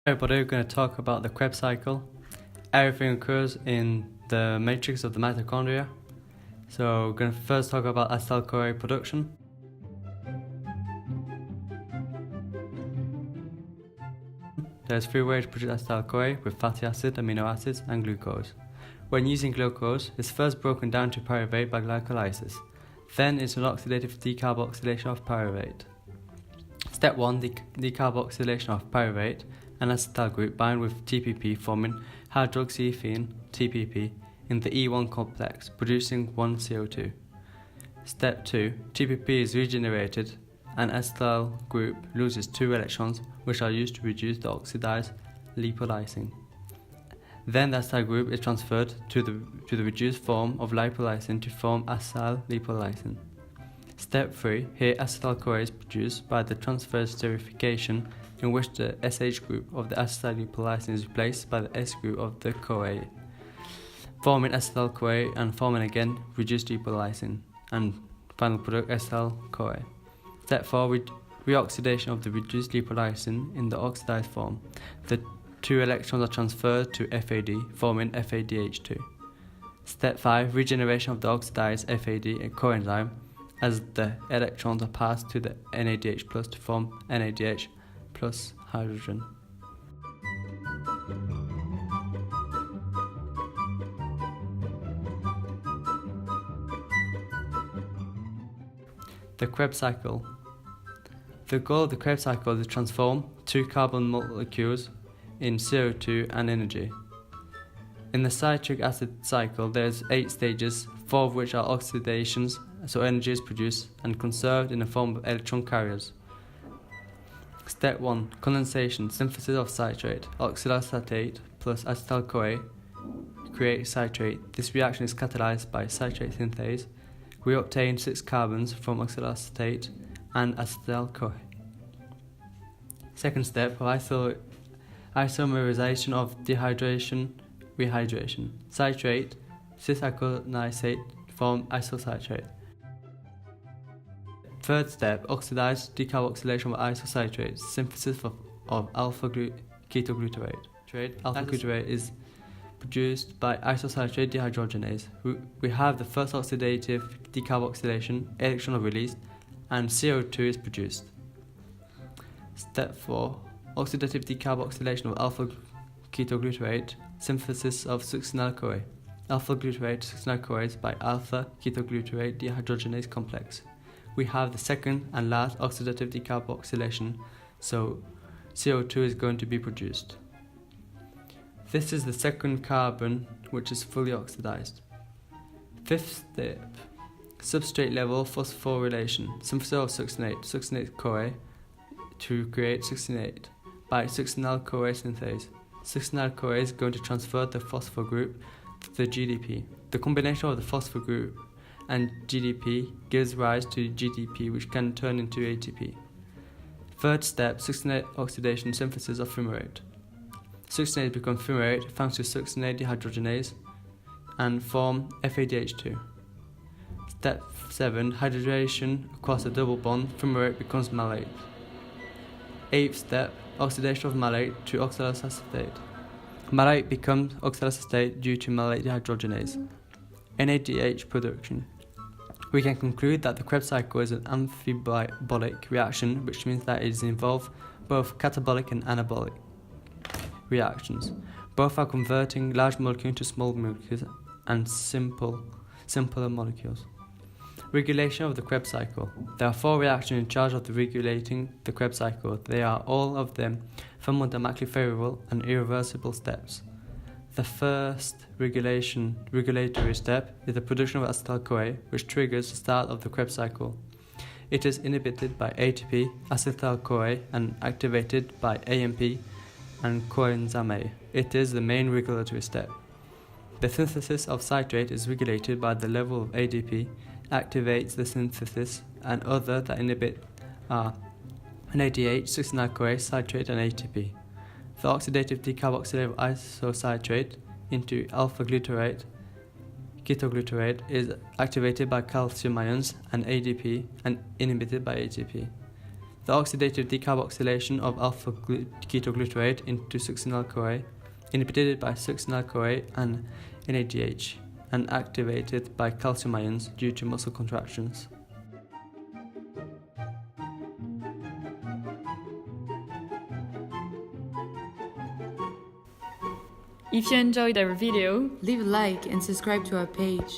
Everybody, we're going to talk about the Krebs cycle. Everything occurs in the matrix of the mitochondria. So we're going to first talk about acetyl-CoA production. There's three ways to produce acetyl-CoA with fatty acid, amino acids and glucose. When using glucose, it's first broken down to pyruvate by glycolysis. Then it's an oxidative decarboxylation of pyruvate. Step 1, decarboxylation of pyruvate and acetyl group bind with TPP, forming hydroxyethene TPP in the E1 complex, producing 1 CO2. Step 2, TPP is regenerated and acetyl group loses 2 electrons, which are used to reduce the oxidized lipolysine. Then the acetyl group is transferred to the reduced form of lipolysine to form acyl lipolysine. Step 3, here acetyl-CoA is produced by the transverse esterification, in which the SH group of the acyl lipolysine is replaced by the S group of the CoA, forming acetyl-CoA and forming again reduced lipolysine, and final product acetyl-CoA. Step 4, reoxidation of the reduced lipolysine in the oxidized form. The 2 electrons are transferred to FAD, forming FADH2. Step 5, regeneration of the oxidized FAD coenzyme, as the electrons are passed to the NADH+ to form NADH plus hydrogen. The Krebs cycle. The goal of the Krebs cycle is to transform 2 carbon molecules in CO2 and energy. In the citric acid cycle, there's 8 stages, 4 of which are oxidations, so energy is produced and conserved in the form of electron carriers. Step 1, condensation, synthesis of citrate. Oxaloacetate plus acetyl-CoA create citrate. This reaction is catalyzed by citrate synthase. We obtain 6 carbons from oxaloacetate and acetyl-CoA. Second step, isomerization of dehydration, rehydration. Citrate, cis-iconisate form isocitrate. Third step, oxidized decarboxylation of isocitrate, synthesis of alpha-ketoglutarate. Alpha-glutarate is produced by isocitrate dehydrogenase. We have the first oxidative decarboxylation, electron are released, and CO2 is produced. Step 4, oxidative decarboxylation of alpha-ketoglutarate, synthesis of succinyl-CoA. Alpha-glutarate succinyl-CoA by alpha-ketoglutarate dehydrogenase complex. We have the second and last oxidative decarboxylation, so CO2 is going to be produced. This is the second carbon, which is fully oxidized. Fifth step, substrate level phosphorylation, synthesis of succinate-CoA to create succinate by succinyl-CoA synthase. Succinyl-CoA is going to transfer the phosphor group to the GDP. The combination of the phosphor group and GDP gives rise to GDP, which can turn into ATP. Third step, succinate oxidation, synthesis of fumarate. Succinate becomes fumarate thanks to succinate dehydrogenase and form FADH2. Step 7, hydrogenation across a double bond, fumarate becomes malate. 8th step, oxidation of malate to oxaloacetate. Malate becomes oxaloacetate due to malate dehydrogenase. NADH production. We can conclude that the Krebs cycle is an amphibolic reaction, which means that it involves both catabolic and anabolic reactions. Both are converting large molecules into small molecules and simpler molecules. Regulation of the Krebs cycle. There are 4 reactions in charge of regulating the Krebs cycle. They are all of them thermodynamically favorable and irreversible steps. The first regulatory step is the production of acetyl-CoA, which triggers the start of the Krebs cycle. It is inhibited by ATP, acetyl-CoA, and activated by AMP and coenzyme A. It is the main regulatory step. The synthesis of citrate is regulated by the level of ADP, activates the synthesis, and other that inhibit are NADH, succinyl-CoA, citrate, and ATP. The oxidative decarboxylation of isocitrate into alpha-glutarate, ketoglutarate is activated by calcium ions and ADP and inhibited by ATP. The oxidative decarboxylation of alpha-ketoglutarate into succinyl-CoA, inhibited by succinyl-CoA and NADH, and activated by calcium ions due to muscle contractions. If you enjoyed our video, leave a like and subscribe to our page.